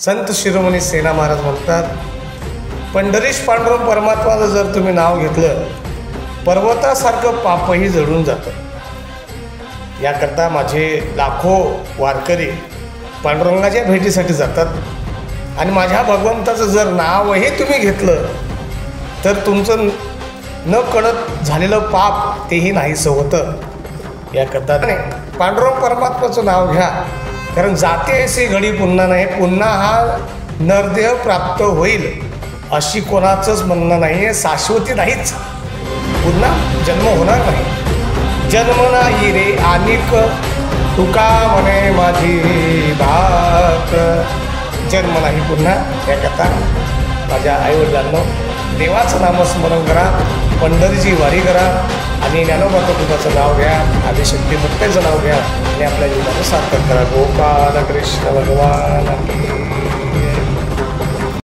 संत शिरोमणी सेना महाराज म्हणतात, पंढरीश पांडुरंग परमात्माचं जर तुम्ही नाव घेतलं, पर्वतासारखं पापही जळून जातं. याकरता माझे लाखो वारकरी पांडुरंगाच्या भेटीसाठी जातात आणि माझ्या भगवंताचं जर नावही तुम्ही घेतलं तर तुमचं न कळत झालेलं पाप तेही नाहीसं होतं. याकरता पांडुरंग परमात्म्याचं नाव घ्या, कारण जाते अशी घडी पुन्हा नाही, पुन्हा हा नरदेह प्राप्त होईल अशी कोणाचंच म्हणणं नाही आहे. शाश्वती नाहीच, पुन्हा जन्म होणार नाही. जन्म नाही रे आनिक तुका म्हणे माझी भाक, जन्म नाही पुन्हा. याकरता माझ्या आईवडिलांनो, देवाचं नामस्मरण करा, पंढरीची वारी करा आणि ज्ञानोबा तुकोबाचं नाव घ्या, आदिशक्ती मुक्तेचं नाव घ्या आणि आपल्या जीवनाचं सार्थक करा. गोपाल कृष्ण भगवान की